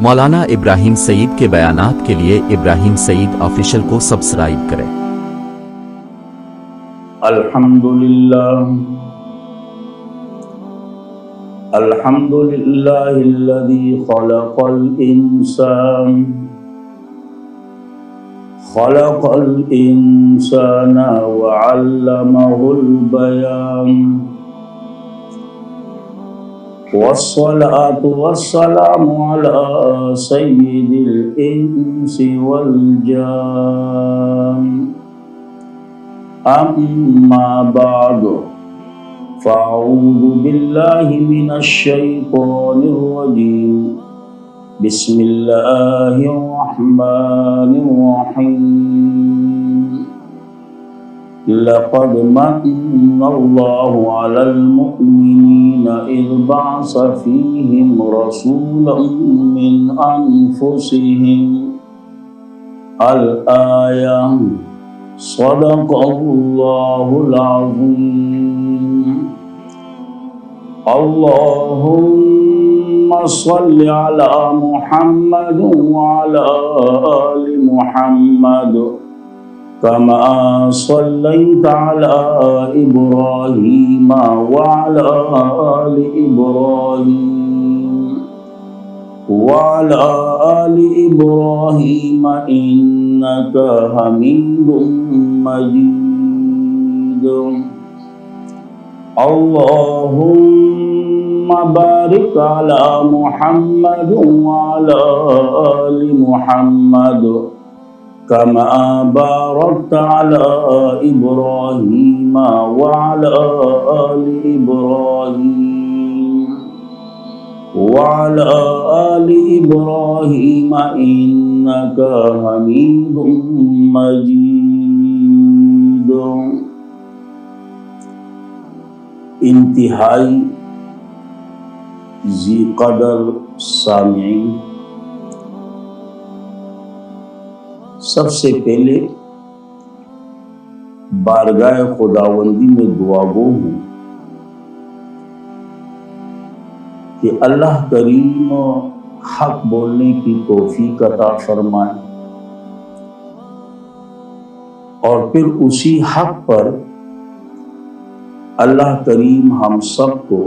مولانا ابراہیم سعید کے بیانات کے لیے ابراہیم سعید آفیشل کو سبسکرائب کریں۔ الحمدللہ الذی خلق الانسان وعلمه البیان والصلاة والسلام على سید الانس والجان اما بعد فاعوذ باللہ من الشیطان الرجیم بسم اللہ الرحمن الرحیم لقد من اللہ علی المؤمنین اذ بعث فیہم رسولا من انفسہم الآیہ صدق اللہ العظیم اللہم صل علی محمد وعلی آل محمد كما صليت على إبراهيم وعلى آل إبراهيم إنك حميد مجيد اللهم بارك على محمد وعلى آل محمد كما باركت على إبراهيم وعلى آل إبراهيم إنك حميد مجيد۔ انتہائی ذی قدر سامعین، سب سے پہلے بارگاہ خداوندی میں دعا گو ہوں کہ اللہ کریم حق بولنے کی توفیق عطا فرمائے اور پھر اسی حق پر اللہ کریم ہم سب کو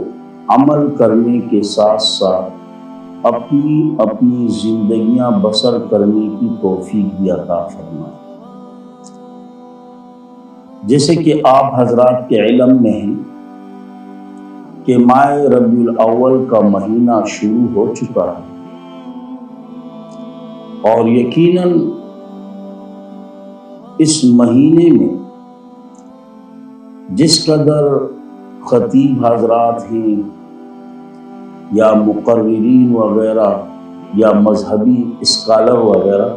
عمل کرنے کے ساتھ ساتھ اپنی زندگیاں بسر کرنے کی توفیق بھی عطا فرمائے۔ جیسے کہ آپ حضرات کے علم میں ہیں کہ ماہ ربیع الاول کا مہینہ شروع ہو چکا ہے اور یقیناً اس مہینے میں جس قدر خطیب حضرات ہیں یا مقررین وغیرہ یا مذہبی اسکالر وغیرہ،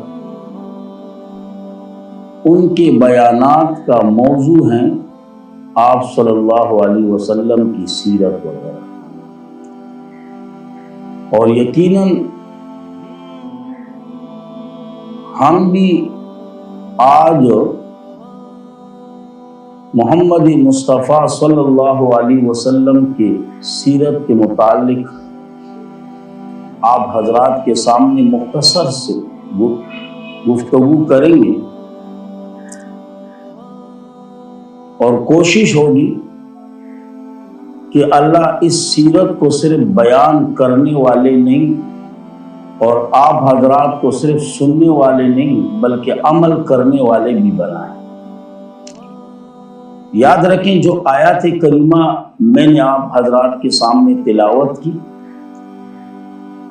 ان کے بیانات کا موضوع ہیں آپ صلی اللہ علیہ وسلم کی سیرت وغیرہ، اور یقیناً ہم بھی آج محمد مصطفیٰ صلی اللہ علیہ وسلم کے سیرت کے متعلق آپ حضرات کے سامنے مختصر سے گفتگو کریں گے، اور کوشش ہوگی کہ اللہ اس سیرت کو صرف بیان کرنے والے نہیں اور آپ حضرات کو صرف سننے والے نہیں بلکہ عمل کرنے والے بھی بنائیں۔ یاد رکھیں، جو آیات کریمہ میں نے آپ حضرات کے سامنے تلاوت کی،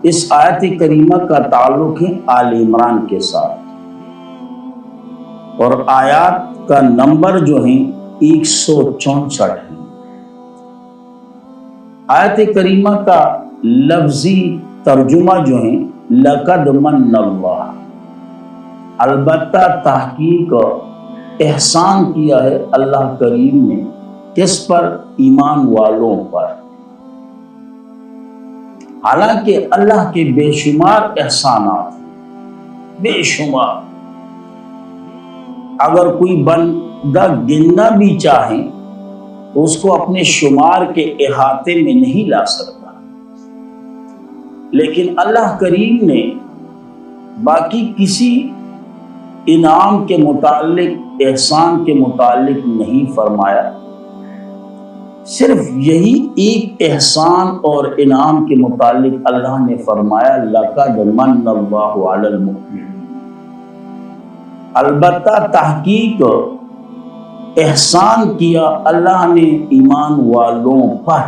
اس آیت کریمہ کا تعلق ہے آل عمران کے ساتھ، اور آیات کا نمبر جو ہیں 164 ہیں۔ آیت کریمہ کا لفظی ترجمہ جو ہیں لقد من اللہ، البتہ تحقیق احسان کیا ہے اللہ کریم نے، کس پر؟ ایمان والوں پر۔ حالانکہ اللہ کے بے شمار احسانات، بے شمار، اگر کوئی بندہ گننا بھی چاہے تو اس کو اپنے شمار کے احاطے میں نہیں لا سکتا۔ لیکن اللہ کریم نے باقی کسی انعام کے متعلق، احسان کے متعلق نہیں فرمایا، صرف یہی ایک احسان اور انعام کے متعلق اللہ نے فرمایا لَقَدْ مَنَّ اللَّهُ عَلَى الْمُؤْمِنِينَ، البتہ تحقیق احسان کیا اللہ نے ایمان والوں پر۔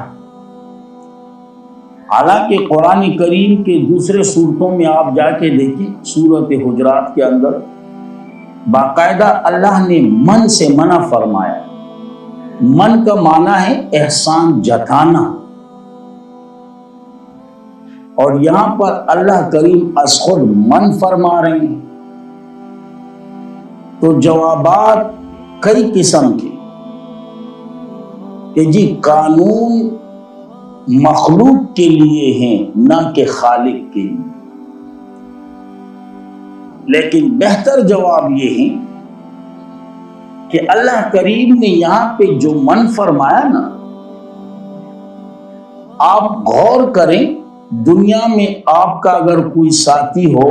حالانکہ قرآن کریم کے دوسرے صورتوں میں آپ جا کے دیکھیں، سورۃ حجرات کے اندر باقاعدہ اللہ نے من سے منع فرمایا۔ من کا معنی ہے احسان جتانا، اور یہاں پر اللہ کریم از خود من فرما رہے ہیں۔ تو جوابات کئی قسم کے کہ جی قانون مخلوق کے لیے ہیں نہ کہ خالق کے لیے، لیکن بہتر جواب یہ ہے کہ اللہ کریم نے یہاں پہ جو من فرمایا نا، آپ غور کریں، دنیا میں آپ کا اگر کوئی ساتھی ہو،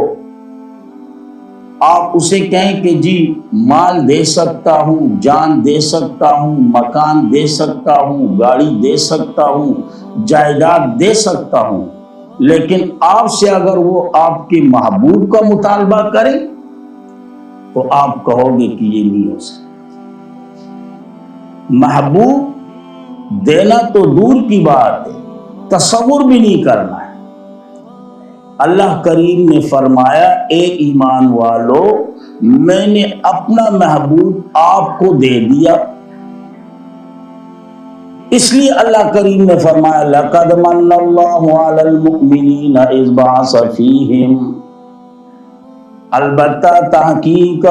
آپ اسے کہیں کہ جی مال دے سکتا ہوں، جان دے سکتا ہوں، مکان دے سکتا ہوں، گاڑی دے سکتا ہوں، جائیداد دے سکتا ہوں، لیکن آپ سے اگر وہ آپ کے محبوب کا مطالبہ کرے تو آپ کہو گے کہ یہ نہیں ہو سکتا۔ محبوب دینا تو دور کی بات ہے، تصور بھی نہیں کرنا ہے۔ اللہ کریم نے فرمایا اے ایمان والو، میں نے اپنا محبوب آپ کو دے دیا، اس لیے اللہ کریم نے فرمایا لَقَدْ مَنَّ اللَّهُ عَلَى الْمُؤْمِنِينَ إِذْ بَعَثَ فِيهِمْ، البتہ تحقیق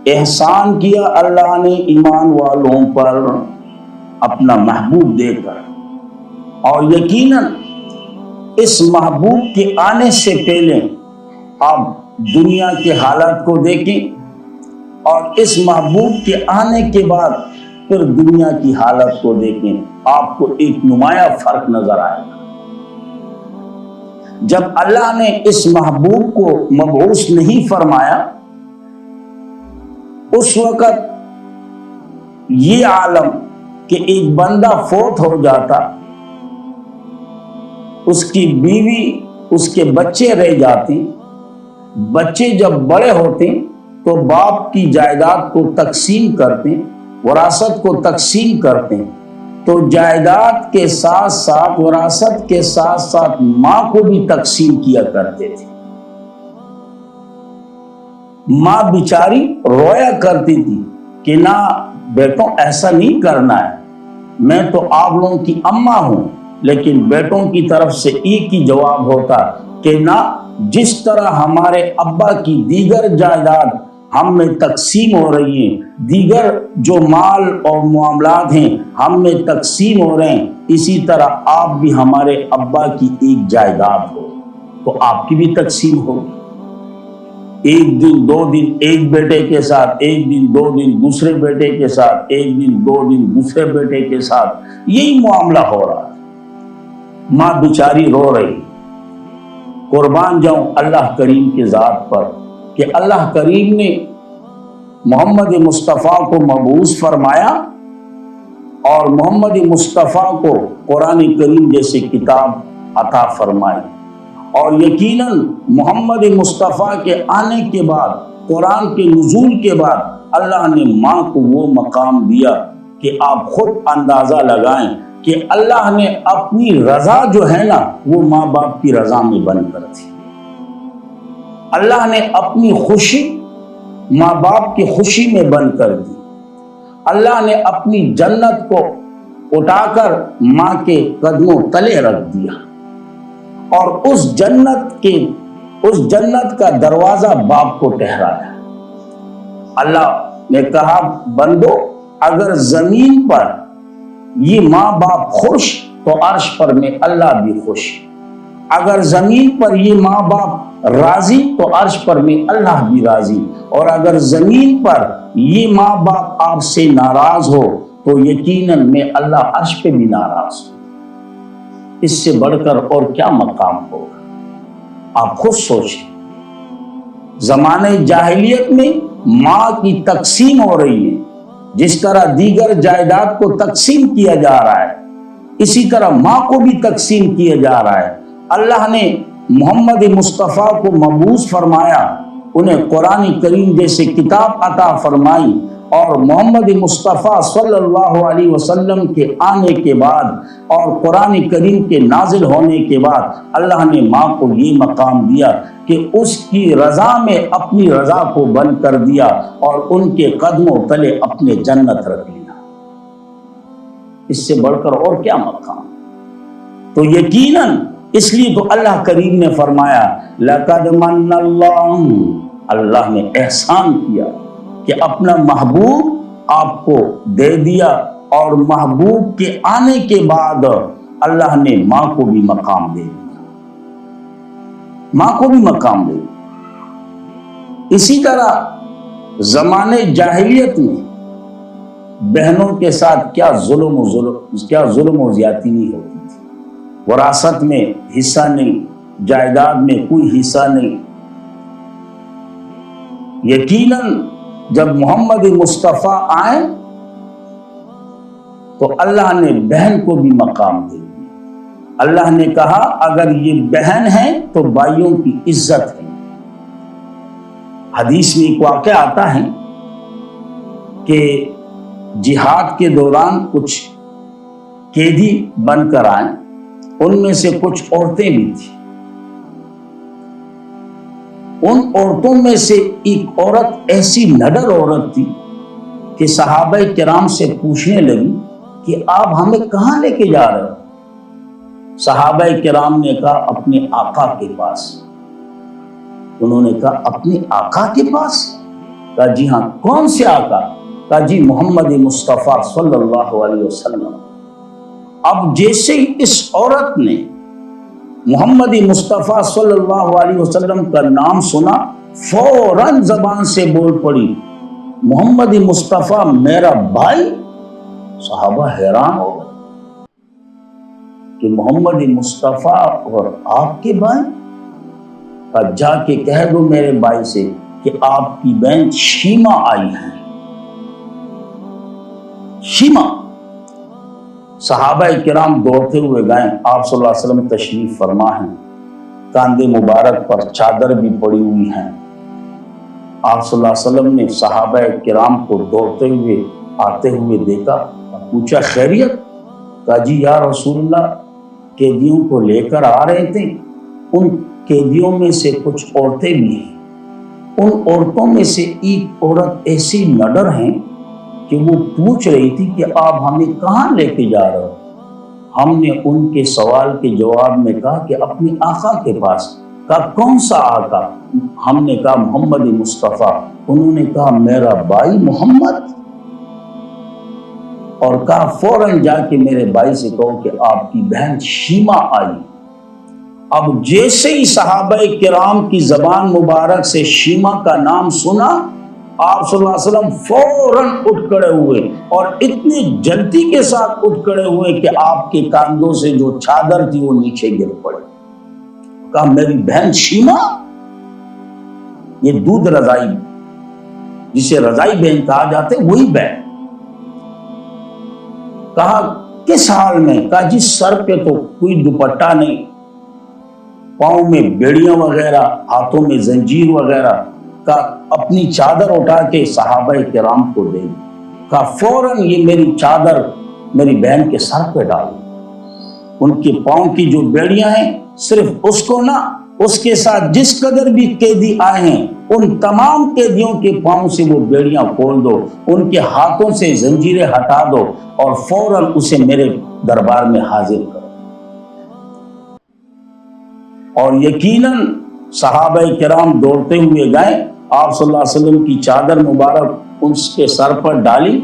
احسان کیا اللہ نے ایمان والوں پر اپنا محبوب دے کر، اور یقیناً اس محبوب کے آنے سے پہلے آپ دنیا کے حالات کو دیکھیں، اور اس محبوب کے آنے کے بعد پھر دنیا کی حالت کو دیکھیں، آپ کو ایک نمایاں فرق نظر آئے گا۔ جب اللہ نے اس محبوب کو مبعوث نہیں فرمایا، اس وقت یہ عالم کہ ایک بندہ فوت ہو جاتا، اس کی بیوی، اس کے بچے رہ جاتے، بچے جب بڑے ہوتے تو باپ کی جائیداد کو تقسیم کرتے، وراثت کو تقسیم کرتے، تو جائیداد کے ساتھ ساتھ، وراثت کے ساتھ ساتھ ماں کو بھی تقسیم کیا کرتے تھے۔ ماں بیچاری رویا کرتی تھی کہ نہ بیٹوں ایسا نہیں کرنا ہے، میں تو آپ لوگوں کی اماں ہوں، لیکن بیٹوں کی طرف سے ایک ہی جواب ہوتا کہ نہ، جس طرح ہمارے ابا کی دیگر جائیداد ہم میں تقسیم ہو رہی ہیں، دیگر جو مال اور معاملات ہیں ہم میں تقسیم ہو رہے ہیں، اسی طرح آپ بھی ہمارے ابا کی ایک جائیداد ہو تو آپ کی بھی تقسیم ہوگی۔ ایک دن دو دن ایک بیٹے کے ساتھ، ایک دن دو دن دوسرے بیٹے کے ساتھ، ایک دن دو دن دوسرے بیٹے کے ساتھ، یہی معاملہ ہو رہا ہے۔ ماں بیچاری رو رہی۔ قربان جاؤں اللہ کریم کے ذات پر کہ اللہ کریم نے محمد مصطفیٰ کو مبعوث فرمایا، اور محمد مصطفیٰ کو قرآن کریم جیسے کتاب عطا فرمائی، اور یقیناً محمد مصطفیٰ کے آنے کے بعد، قرآن کے نزول کے بعد، اللہ نے ماں کو وہ مقام دیا کہ آپ خود اندازہ لگائیں کہ اللہ نے اپنی رضا جو ہے نا وہ ماں باپ کی رضا میں بن کر تھی۔ اللہ نے اپنی خوشی ماں باپ کی خوشی میں بن کر دی۔ اللہ نے اپنی جنت کو اٹھا کر ماں کے قدموں تلے رکھ دیا، اور اس جنت کا دروازہ باپ کو ٹھہرایا۔ اللہ نے کہا بندو، اگر زمین پر یہ ماں باپ خوش تو عرش پر میں اللہ بھی خوش، اگر زمین پر یہ ماں باپ راضی تو عرش پر میں اللہ بھی راضی، اور اگر زمین پر یہ ماں باپ آپ سے ناراض ہو تو یقیناً میں اللہ عرش پہ بھی ناراض ہوں۔ اس سے بڑھ کر اور کیا مقام ہوگا؟ آپ خود سوچیں، زمانے جاہلیت میں ماں کی تقسیم ہو رہی ہے، جس طرح دیگر جائیداد کو تقسیم کیا جا رہا ہے، اسی طرح ماں کو بھی تقسیم کیا جا رہا ہے۔ اللہ نے محمد مصطفیٰ کو مبعوث فرمایا، انہیں قرآن کریم جیسے کتاب عطا فرمائی، اور محمد مصطفیٰ صلی اللہ علیہ وسلم کے آنے کے بعد اور قرآن کریم کے نازل ہونے کے بعد اللہ نے ماں کو یہ مقام دیا کہ اس کی رضا میں اپنی رضا کو بند کر دیا اور ان کے قدموں تلے اپنے جنت رکھ لیا۔ اس سے بڑھ کر اور کیا مقام؟ تو یقیناً اس لیے تو اللہ کریم نے فرمایا لَقَدْ مَنَّ اللَّهُ، اللہ نے احسان کیا کہ اپنا محبوب آپ کو دے دیا، اور محبوب کے آنے کے بعد اللہ نے ماں کو بھی مقام دے دیا، ماں کو بھی مقام دے دیا۔ اسی طرح زمانے جاہلیت میں بہنوں کے ساتھ کیا ظلم و زیادتی نہیں ہوتی تھی، وراثت میں حصہ نہیں، جائیداد میں کوئی حصہ نہیں۔ یقیناً جب محمد مصطفیٰ آئے تو اللہ نے بہن کو بھی مقام دے دیا۔ اللہ نے کہا اگر یہ بہن ہے تو بھائیوں کی عزت ہے۔ حدیث میں ایک واقعہ آتا ہے کہ جہاد کے دوران کچھ قیدی بن کر آئے، ان میں سے کچھ عورتیں بھی تھیں۔ ان عورتوں میں سے ایک عورت ایسی نڈر عورت تھی کہ صحابہ کرام سے پوچھنے لگی کہ آپ ہمیں کہاں لے کے جا رہے ہو؟ صحابہ کرام نے کہا اپنے آقا کے پاس۔ انہوں نے کہا اپنے آقا کے پاس؟ کہا جی ہاں۔ کون سے آقا؟ کہا جی محمد مصطفیٰ صلی اللہ علیہ وسلم۔ اب جیسے ہی اس عورت نے محمد مصطفیٰ صلی اللہ علیہ وسلم کا نام سنا، فوراً زبان سے بول پڑی محمد مصطفیٰ میرا بھائی۔ صحابہ حیران ہو گئے کہ محمد مصطفیٰ اور آپ کے بھائی؟ جا کے کہہ دو میرے بھائی سے کہ آپ کی بہن شیما آئی ہے۔ شیما۔ صحابہ کرام دوڑتے ہوئے گئے، آپ صلی اللہ علیہ وسلم تشریف فرما ہیں، کاندھے مبارک پر چادر بھی پڑی ہوئی ہیں۔ آپ صلی اللہ علیہ وسلم نے صحابہ کرام کو دوڑتے ہوئے آتے ہوئے دیکھا، پوچھا خیریت؟ کہا جی یا رسول اللہ، قیدیوں کو لے کر آ رہے تھے، ان قیدیوں میں سے کچھ عورتیں بھی ہیں، ان عورتوں میں سے ایک عورت ایسی نڈر ہیں کہ وہ پوچھ رہی تھی کہ آپ ہمیں کہاں لے کے جا رہے ہو؟ ہم نے ان کے سوال کے جواب میں کہا کہ اپنے آقا کے پاس۔ کہا کون سا آقا؟ ہم نے کہا محمد مصطفیٰ۔ انہوں نے کہا میرا بھائی محمد؟ اور کہا فوراً جا کے میرے بھائی سے کہو کہ آپ کی بہن شیما آئی۔ اب جیسے ہی صحابہ کرام کی زبان مبارک سے شیما کا نام سنا، آپ صلی اللہ علیہ وسلم فوراً اٹھ کھڑے ہوئے، اور اتنی جلدی کے ساتھ اٹھ کھڑے ہوئے کہ آپ کے کاندھوں سے جو چادر تھی وہ نیچے گر پڑی۔ کہا میری بہن شیما؟ یہ دودھ رضائی، جسے رضائی بہن کہا جاتا ہے، وہی بہن۔ کہا کس حال میں؟ کہا جی سر پہ تو کوئی دوپٹہ نہیں، پاؤں میں بیڑیاں وغیرہ، ہاتھوں میں زنجیر وغیرہ۔ کہا اپنی چادر اٹھا کے صحابہ کرام کو دے دی۔ کہا فوراً یہ میری چادر میری بہن کے سر پہ ڈالی۔ ان کے پاؤں کی جو بیڑیاں ہیں، صرف اس کو نہ، اس کے ساتھ جس قدر بھی قیدی آئے ہیں ان تمام قیدیوں کے پاؤں سے وہ بیڑیاں کھول دو، ان کے ہاتھوں سے زنجیریں ہٹا دو، اور فوراً اسے میرے دربار میں حاضر کرو۔ اور یقیناً صحابہ کرام دوڑتے ہوئے گئے، آپ صلی اللہ علیہ وسلم کی چادر مبارک اس کے سر پر ڈالی،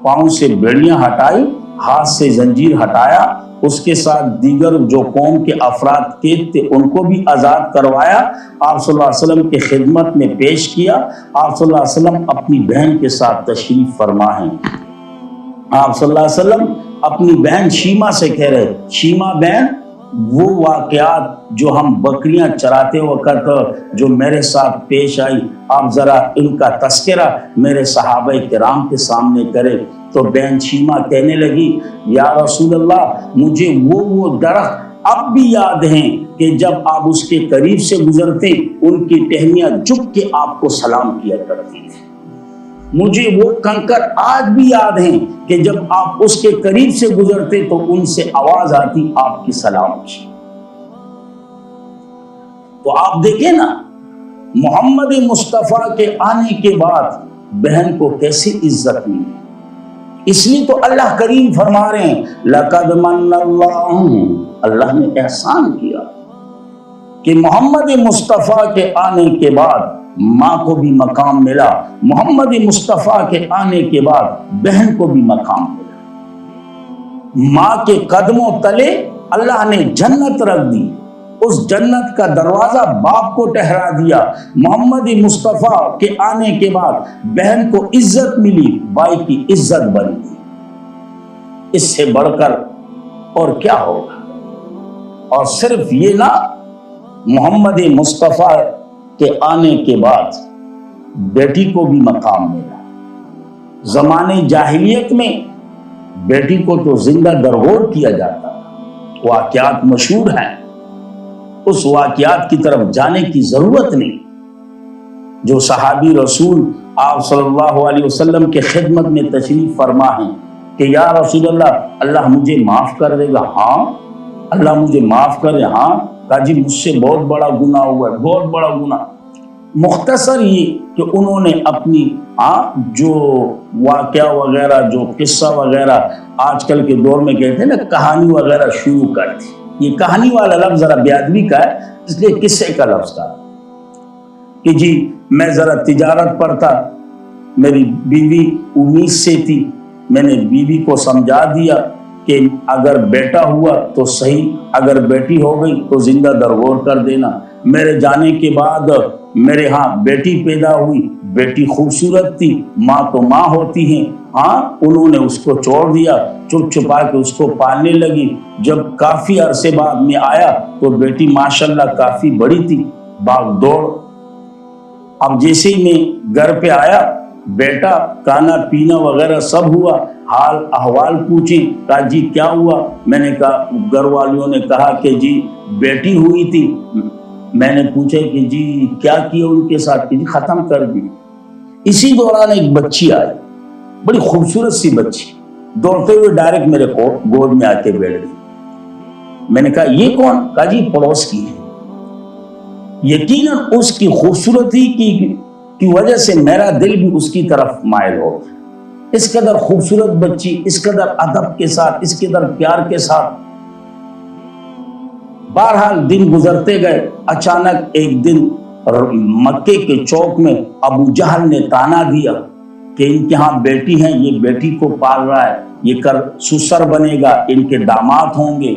پاؤں سے بیڑیاں ہٹائی، ہاتھ سے زنجیر ہٹایا، اس کے ساتھ دیگر جو قوم کے افراد قید تھے ان کو بھی آزاد کروایا، آپ صلی اللہ علیہ وسلم کی خدمت میں پیش کیا۔ آپ صلی اللہ علیہ وسلم اپنی بہن کے ساتھ تشریف فرما ہیں۔ آپ صلی اللہ علیہ وسلم اپنی بہن شیما سے کہہ رہے، شیما بہن وہ واقعات جو ہم بکریاں چراتے وقت جو میرے ساتھ پیش آئی، آپ ذرا ان کا تذکرہ میرے صحابہ کرام کے سامنے کرے۔ تو بہن شیمہ کہنے لگی یا رسول اللہ مجھے وہ درخت اب بھی یاد ہیں کہ جب آپ اس کے قریب سے گزرتے ان کی ٹہنیاں جھک کے آپ کو سلام کیا کرتی تھی۔ مجھے وہ کنکر آج بھی یاد ہیں کہ جب آپ اس کے قریب سے گزرتے تو ان سے آواز آتی آپ کی سلام کی۔ تو آپ دیکھیں نا، محمد مصطفیٰ کے آنے کے بعد بہن کو کیسی عزت ملی۔ اس لیے تو اللہ کریم فرما رہے ہیں لَقَدْ مَنَّ اللَّهُ، اللہ نے احسان کیا کہ محمد مصطفیٰ کے آنے کے بعد ماں کو بھی مقام ملا، محمد مصطفیٰ کے آنے کے بعد بہن کو بھی مقام ملا۔ ماں کے قدموں تلے اللہ نے جنت رکھ دی، اس جنت کا دروازہ باپ کو ٹھہرا دیا۔ محمد مصطفیٰ کے آنے کے بعد بہن کو عزت ملی، بھائی کی عزت بن گئی۔ اس سے بڑھ کر اور کیا ہوگا؟ اور صرف یہ نہ، محمد مصطفیٰ کے آنے کے بعد بیٹی کو بھی مقام ملا۔ زمانے جاہلیت میں بیٹی کو تو زندہ درگور کیا جاتا تھا، واقعات مشہور ہیں، اس واقعات کی طرف جانے کی ضرورت نہیں۔ جو صحابی رسول آپ صلی اللہ علیہ وسلم کے خدمت میں تشریف فرما ہیں کہ یا رسول اللہ، اللہ مجھے معاف کر دے گا؟ ہاں اللہ مجھے معاف کرے۔ ہاں کہا جی مجھ سے بہت بڑا گناہ ہوا ہے، بہت بڑا گناہ۔ مختصر یہ کہ انہوں نے اپنی جو واقعہ وغیرہ، جو قصہ وغیرہ آج کل کے دور میں کہتے ہیں نا، کہانی وغیرہ شروع کر دی۔ یہ کہانی والا لفظ ذرا بے ادبی کا ہے، اس لیے قصے کا لفظ کا کہ جی میں ذرا تجارت پر تھا، میری بیوی امید سے تھی، میں نے بیوی کو سمجھا دیا کہ اگر بیٹا ہوا تو صحیح، اگر بیٹی ہو گئی تو زندہ درگور کر دینا۔ میرے جانے کے بعد میرے ہاں بیٹی پیدا ہوئی، بیٹی خوبصورت تھی، ماں تو ماں ہوتی ہیں، ہاں انہوں نے اس کو چھوڑ دیا، چپ چھپا کے اس کو پالنے لگی۔ جب کافی عرصے بعد میں آیا تو بیٹی ماشاءاللہ کافی بڑی تھی، بھاگ دوڑ۔ اب جیسے ہی میں گھر پہ آیا، بیٹا کھانا پینا وغیرہ سب ہوا، حال احوال پوچھی، کہا جی کیا ہوا؟ میں نے کہا، گھر والوں نے کہا کہ جی بیٹی ہوئی تھی۔ میں نے پوچھا کہ جی کیا کیا ان کے ساتھ؟ کہ جی ختم کر دی۔ اسی دوران ایک بچی آئی، بڑی خوبصورت سی بچی، دوڑتے ہوئے ڈائریکٹ میرے گود میں آ کے بیٹھ گئی۔ میں نے کہا یہ کون؟ کہا جی پڑوس کی ہے۔ یقیناً اس کی خوبصورتی کی وجہ سے میرا دل بھی اس کی طرف مائل ہو گیا۔ اس قدر خوبصورت بچی، اس قدر ادب کے ساتھ، اس قدر پیار کے ساتھ۔ بہرحال دن گزرتے گئے، اچانک ایک دن مکے کے چوک میں ابو جہل نے تانا دیا کہ ان کے ہاں بیٹی ہیں، یہ بیٹی کو پال رہا ہے، یہ کر سسر بنے گا، ان کے داماد ہوں گے۔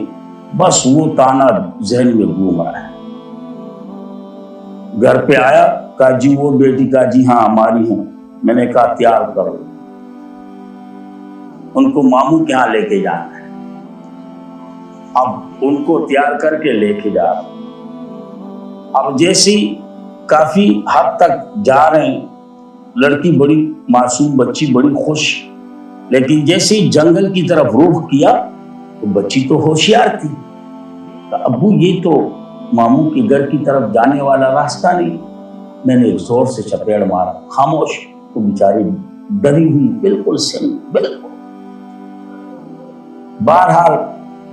بس وہ تانا ذہن میں گھوم رہا ہے۔ گھر پہ آیا، کہا جی وہ بیٹی؟ کہا جی ہاں ہماری ہیں۔ میں نے کہا تیار کرو، ان کو ماموں کے ہاں لے کے جانا ہے۔ اب ان کو تیار کر کے لے کے جا رہا ہوں۔ اب جیسی کافی حد تک جا رہے ہیں، لڑکی بڑی معصوم بچی، بڑی خوش، لیکن جیسے ہی جنگل کی طرف رخ کیا تو بچی تو ہوشیار تھی۔ ابو یہ تو ماموں کے گھر کی طرف جانے والا راستہ نہیں۔ میں نے ایک زور سے چپیڑ مارا، خاموش۔ تو بیچاری ڈری ہوئی، بالکل سن، بالکل۔ بہرحال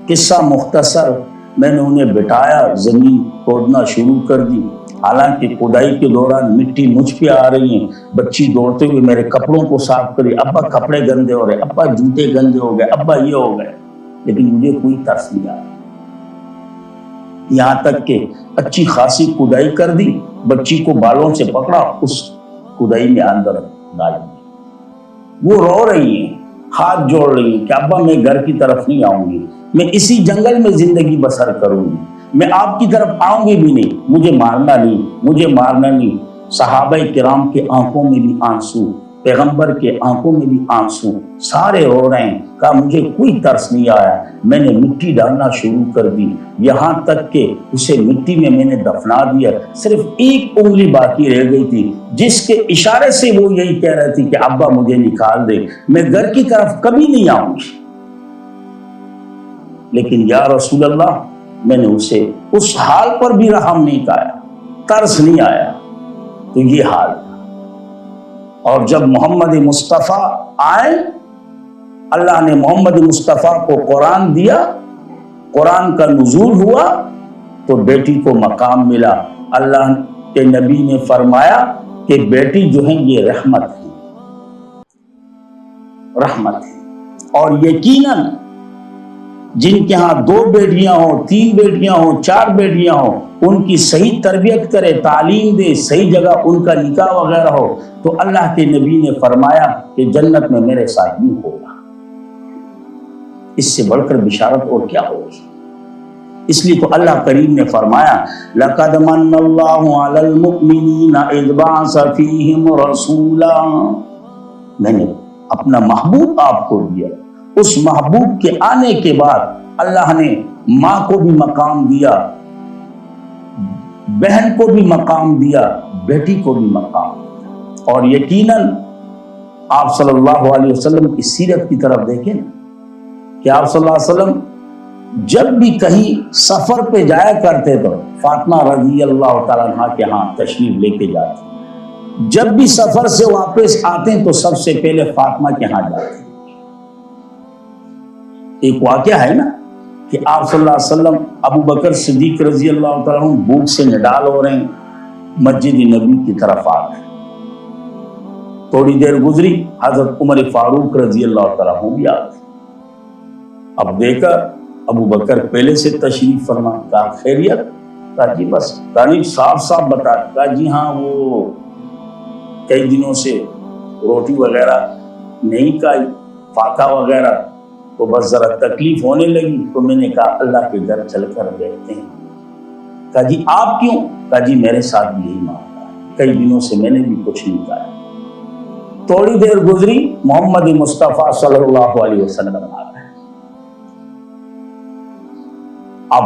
قصہ مختصر، میں نے انہیں بٹھایا، زمین کھودنا شروع کر دی۔ حالانکہ کھدائی کے دوران مٹی مجھ پہ آ رہی ہیں، بچی دوڑتے ہوئے میرے کپڑوں کو صاف کری، ابا کپڑے گندے ہو رہے، ابا جوتے گندے ہو گئے، ابا یہ ہو گئے، لیکن مجھے کوئی ترس نہیں آیا۔ یہاں تک کہ اچھی خاصی کھدائی کر دی، بچی کو بالوں سے پکڑا، اس کھدائی میں اندر ڈال دی۔ وہ رو رہی ہیں، ہاتھ جوڑ رہی ہیں کہ ابا میں گھر کی طرف نہیں آؤں گی، میں اسی جنگل میں زندگی بسر کروں گی، میں آپ کی طرف آؤں گی بھی نہیں، مجھے مارنا نہیں، مجھے مارنا نہیں۔ صحابہ کرام کے آنکھوں میں بھی آنسو، پیغمبر کے آنکھوں میں بھی آنسو، سارے رو رہے ہیں. کہا مجھے کوئی ترس نہیں آیا، میں نے مٹی ڈالنا شروع کر دی، یہاں تک کہ اسے مٹی میں نے دفنا دیا. صرف ایک انگلی باقی رہ گئی تھی جس کے اشارے سے وہ یہی کہہ رہی تھی کہ ابا مجھے نکال دے، میں گھر کی طرف کبھی نہیں آؤں گی. لیکن یا رسول اللہ، میں نے اسے اس حال پر بھی رحم نہیں کایا، ترس نہیں آیا. تو یہ حال تھا. اور جب محمد مصطفیٰ آئے، اللہ نے محمد مصطفیٰ کو قرآن دیا، قرآن کا نزول ہوا تو بیٹی کو مقام ملا. اللہ کے نبی نے فرمایا کہ بیٹی جو ہے یہ رحمت ہے، رحمت ہے. اور یقیناً جن کے ہاں 2 بیٹیاں ہوں، 3 بیٹیاں ہوں، 4 بیٹیاں ہوں، ان کی صحیح تربیت کرے، تعلیم دے، صحیح جگہ ان کا نکاح وغیرہ ہو، تو اللہ کے نبی نے فرمایا کہ جنت میں میرے ساتھ بھی ہوگا. اس سے بڑھ کر بشارت اور کیا ہوگی؟ اس لیے تو اللہ کریم نے فرمایا لَقَدْ مَنَّ اللَّهُ عَلَى الْمُؤْمِنِينَ إِذْ بَعَثَ فِيهِمْ رَسُولًا. میں نے اپنا محبوب آپ کو دیا. اس محبوب کے آنے کے بعد اللہ نے ماں کو بھی مقام دیا، بہن کو بھی مقام دیا، بیٹی کو بھی مقام دیا. اور یقیناً آپ صلی اللہ علیہ وسلم کی سیرت کی طرف دیکھیں کہ آپ صلی اللہ علیہ وسلم جب بھی کہیں سفر پہ جایا کرتے تو فاطمہ رضی اللہ تعالیٰ عنہ کے ہاں تشریف لے کے جاتے. جب بھی سفر سے واپس آتے ہیں تو سب سے پہلے فاطمہ کے ہاں جاتے. ایک واقعہ ہے نا کہ آپ صلی اللہ علیہ وسلم ابو بکر صدیق رضی اللہ تعالیٰ عنہ بھوک سے نڈال ہو رہے ہیں، مسجد نبی کی طرف آ گئے. تھوڑی دیر گزری، حضرت عمر فاروق رضی اللہ تعالیٰ عنہ بھی آ گئے. اب دیکھا ابو بکر پہلے سے تشریف فرما. کہا خیریت؟ کہا جی بس. کہا صاف صاف بتا. کہا جی ہاں وہ کئی دنوں سے روٹی وغیرہ نہیں کھائی، فاقہ وغیرہ، تو بس ذرا تکلیف ہونے لگی تو میں نے کہا اللہ کے گھر چل کر بیٹھتے ہیں. کہا جی آپ کیوں؟ کہا جی میرے ساتھ بھی یہی معاملہ ہے، کئی دنوں سے میں نے بھی کچھ نہیں کھایا. تھوڑی دیر گزری، محمد مصطفیٰ صلی اللہ علیہ وسلم آ گئے. اب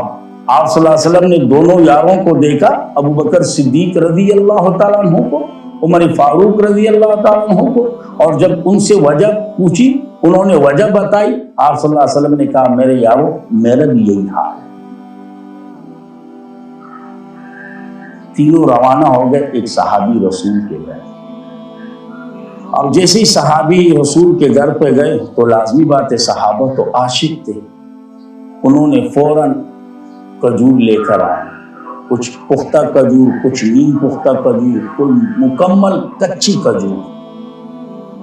آپ صلی اللہ علیہ وسلم نے دونوں یاروں کو دیکھا، ابو بکر صدیق رضی اللہ تعالیٰ عنہ کو، عمر فاروق رضی اللہ تعالیٰ عنہ کو. اور جب ان سے وجہ پوچھی، انہوں نے وجہ بتائی. آپ صلی اللہ علیہ وسلم نے کہا میرے یارو میرا بھی یہی حال ہے. تینوں روانہ ہو گئے ایک صحابی رسول کے گھر. اب جیسے ہی صحابی رسول کے گھر پہ گئے تو لازمی بات ہے صحابہ تو عاشق تھے، انہوں نے فوراً کھجور لے کر آئے. کچھ پختہ کھجور، کچھ نیم پختہ کھجور، کچھ مکمل کچی کھجور.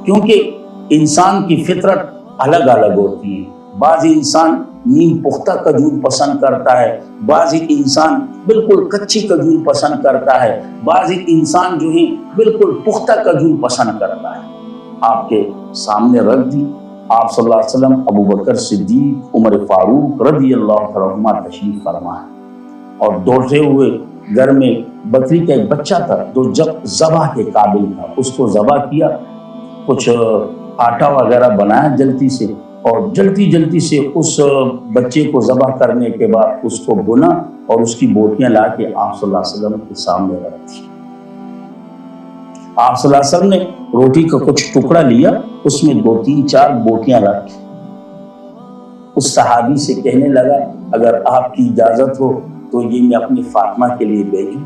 کیونکہ انسان کی فطرت الگ الگ ہوتی ہے. بعضی انسان نیم پختہ کھجور پسند کرتا ہے، بعضی انسان بالکل کچی کھجور پسند کرتا ہے، بعضی انسان جو ہے بالکل پختہ کھجور پسند کرتا ہے. آپ کے سامنے رکھ دی. آپ صلی اللہ علیہ وسلم، ابو بکر صدیق، عمر فاروق رضی اللہ عنہ تشریف فرمائے. اور دوڑتے ہوئے گھر میں بکری کا ایک بچہ تھا جو جب ذبح کے قابل تھا، اس کو ذبح کیا، کچھ آٹا وغیرہ بنایا جلدی سے، اور جلدی سے اس بچے کو ذبح کرنے کے بعد اس کو بنا اور اس کی بوٹیاں لا کے آپ صلی اللہ علیہ وسلم کے سامنے رکھ دی. آپ صلی اللہ علیہ وسلم نے روٹی کا کچھ ٹکڑا لیا، اس میں 2 3 4 بوٹیاں رکھی. اس صحابی سے کہنے لگا اگر آپ کی اجازت ہو تو یہ میں اپنی فاطمہ کے لیے بھیجوں،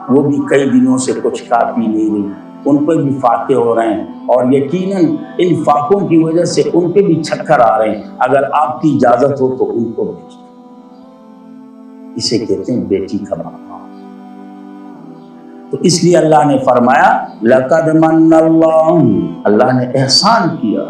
وہ بھی کئی دنوں سے کچھ کھا پی نہیں رہی، ان پہ بھی فاقے ہو رہے ہیں اور یقیناً ان فاقوں کی وجہ سے ان پہ بھی چکر آ رہے ہیں، اگر آپ کی اجازت ہو تو ان کو بھیجیں. اسے کہتے ہیں بیٹی کا مقام. تو اس لیے اللہ نے فرمایا لَقَدْ مَنَّ اللَّهُ، اللہ نے احسان کیا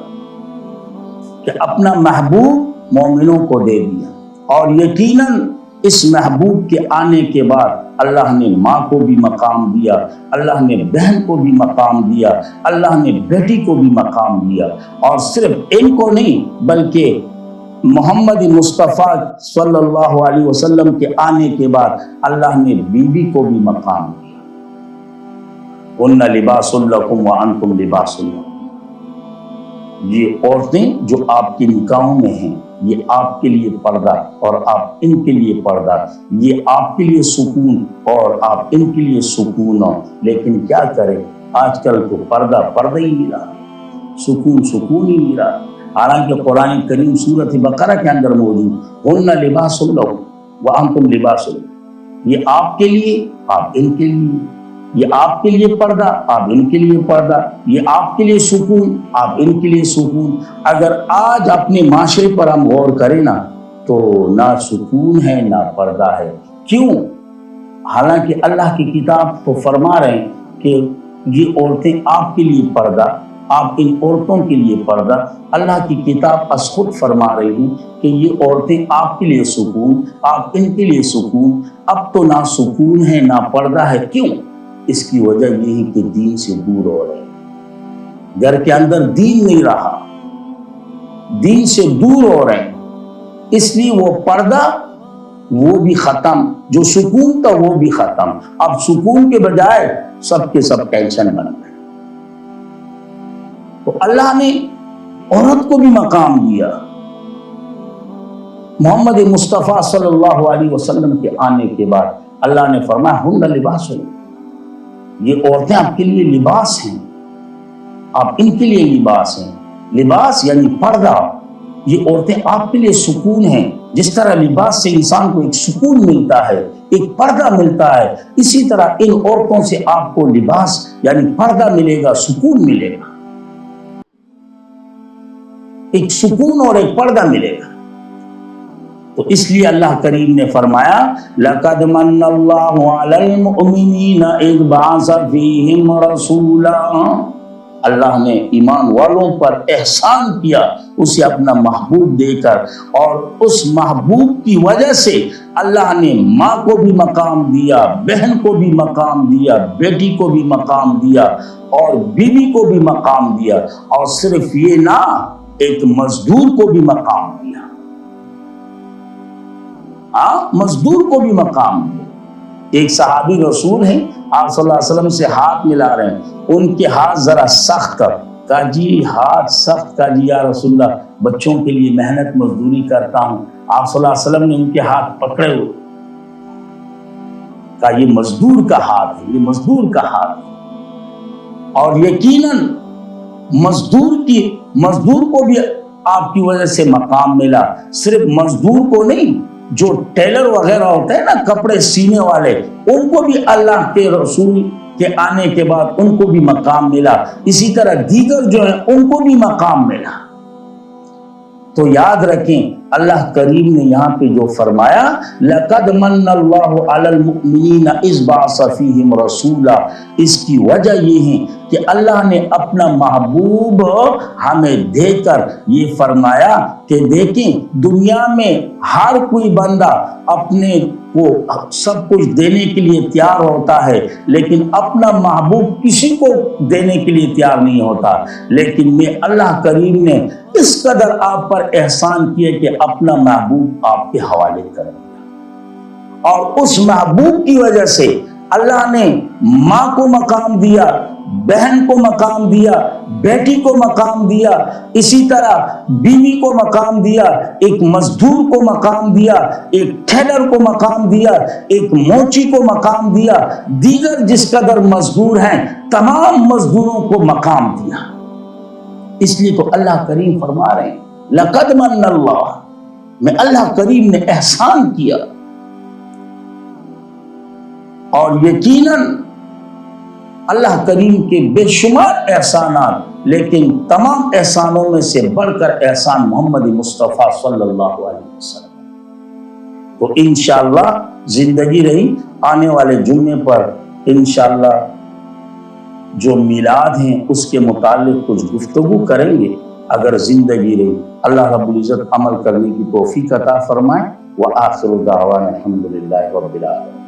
کہ اپنا محبوب مومنوں کو دے دیا. اور یقیناً اس محبوب کے آنے کے بعد اللہ نے ماں کو بھی مقام دیا، اللہ نے بہن کو بھی مقام دیا، اللہ نے بیٹی کو بھی مقام دیا. اور صرف ان کو نہیں بلکہ محمد مصطفیٰ صلی اللہ علیہ وسلم کے آنے کے بعد اللہ نے بیوی کو بھی مقام دیا. هُنَّ لِبَاسٌ لَكُمْ وَأَنْتُمْ لِبَاسٌ لَكُمْ. یہ عورتیں جو آپ کے نکاحوں میں ہیں یہ آپ کے لیے پردہ اور آپ ان کے لیے پردہ، یہ آپ کے لیے سکون اور آپ ان کے لیے سکون ہو۔ لیکن کیا کریں، آج کل تو پردہ ہی نہیں رہا، سکون ہی نہیں رہا۔ حالانکہ قرآن کریم سورۃ بقرہ کے اندر موجود ہن لباس لکم وانتم لباس لہن، یہ آپ کے لیے آپ ان کے لیے، یہ آپ کے لیے پردہ آپ ان کے لیے پردہ، یہ آپ کے لیے سکون آپ ان کے لیے سکون۔ اگر آج اپنے معاشرے پر ہم غور کریں نا تو نہ سکون ہے نہ پردہ ہے۔ کیوں؟ حالانکہ اللہ کی کتاب تو فرما رہے ہیں کہ یہ عورتیں آپ کے لیے پردہ، آپ ان عورتوں کے لیے پردہ۔ اللہ کی کتاب از خود فرما رہی ہیں کہ یہ عورتیں آپ کے لیے سکون، آپ ان کے لیے سکون۔ اب تو نہ سکون ہے نہ پردہ ہے۔ کیوں؟ اس کی وجہ یہی کہ دین سے دور ہو رہے ہیں، گھر کے اندر دین نہیں رہا، دین سے دور ہو رہے ہیں، اس لیے وہ پردہ وہ بھی ختم، جو سکون تھا وہ بھی ختم۔ اب سکون کے بجائے سب کے سب ٹینشن بن گئے۔ تو اللہ نے عورت کو بھی مقام دیا۔ محمد مصطفیٰ صلی اللہ علیہ وسلم کے آنے کے بعد اللہ نے فرمایا ہن لباس لکم، یہ عورتیں آپ کے لیے لباس ہیں، آپ ان کے لیے لباس ہیں۔ لباس یعنی پردہ، یہ عورتیں آپ کے لیے سکون ہیں۔ جس طرح لباس سے انسان کو ایک سکون ملتا ہے، ایک پردہ ملتا ہے، اسی طرح ان عورتوں سے آپ کو لباس یعنی پردہ ملے گا، سکون ملے گا، ایک سکون اور ایک پردہ ملے گا۔ تو اس لیے اللہ کریم نے فرمایا لَقَدْ مَنَّ اللَّهُ عَلَى الْمُؤْمِنِينَ إِذْ بَعَثَ فِيهِمْ رَسُولًا، اللہ نے ایمان والوں پر احسان کیا اسے اپنا محبوب دے کر، اور اس محبوب کی وجہ سے اللہ نے ماں کو بھی مقام دیا، بہن کو بھی مقام دیا، بیٹی کو بھی مقام دیا اور بیوی کو بھی مقام دیا، اور صرف یہ نہ ایک مزدور کو بھی مقام دیا، مزدور کو بھی مقام دیا۔ ایک صحابی رسول ہیں، آپ صلی اللہ علیہ وسلم سے ہاتھ ملا رہے ہیں، ان کے ہاتھ ذرا سخت کر، کہا جی ہاتھ سخت، کہا جی یا رسول اللہ بچوں کے لیے محنت مزدوری کرتا ہوں۔ آپ صلی اللہ علیہ وسلم نے ان کے ہاتھ پکڑے ہوئے، کہا یہ مزدور کا ہاتھ ہے، یہ مزدور کا ہاتھ ہے۔ اور یقیناً مزدور کو بھی آپ کی وجہ سے مقام ملا، صرف مزدور کو نہیں، جو ٹیلر وغیرہ ہوتے ہیں نا کپڑے سینے والے، ان کو بھی اللہ کے رسول کے آنے کے بعد ان کو بھی مقام ملا، اسی طرح دیگر جو ہیں ان کو بھی مقام ملا۔ تو یاد رکھیں اللہ کریم نے یہاں پہ جو فرمایا لَقَدْ مَنَّ اللَّهُ عَلَى الْمُؤْمِنِينَ إِذْ بَعَثَ فِيهِمْ رَسُولًا، اس کی وجہ یہ ہے کہ اللہ نے اپنا محبوب ہمیں دے کر یہ فرمایا کہ دیکھیں دنیا میں ہر کوئی بندہ اپنے کو سب کچھ دینے کے لیے تیار ہوتا ہے، لیکن اپنا محبوب کسی کو دینے کے لیے تیار نہیں ہوتا، لیکن میں اللہ کریم نے اس قدر آپ پر احسان کیا کہ اپنا محبوب آپ کے حوالے کر دیا، اور اس محبوب کی وجہ سے اللہ نے ماں کو مقام دیا، بہن کو مقام دیا، بیٹی کو مقام دیا، اسی طرح بیوی کو مقام دیا، ایک مزدور کو مقام دیا، ایک ٹھیلر کو مقام دیا، ایک موچی کو مقام دیا، دیگر جس قدر مزدور ہیں تمام مزدوروں کو مقام دیا۔ اس لیے تو اللہ کریم فرما رہے ہیں لَقَدْ مَنَّ اللَّهُ، میں اللہ کریم نے احسان کیا، اور یقیناً اللہ کریم کے بے شمار احسانات، لیکن تمام احسانوں میں سے بڑھ کر احسان محمد مصطفیٰ صلی اللہ علیہ وسلم۔ تو انشاءاللہ زندگی رہی آنے والے جمعے پر انشاءاللہ جو میلاد ہیں اس کے متعلق کچھ گفتگو کریں گے، اگر زندگی رہی۔ اللہ رب العزت عمل کرنے کی توفیق عطا فرمائے۔ وآخر دعوانا الحمدللہ رب العالمین۔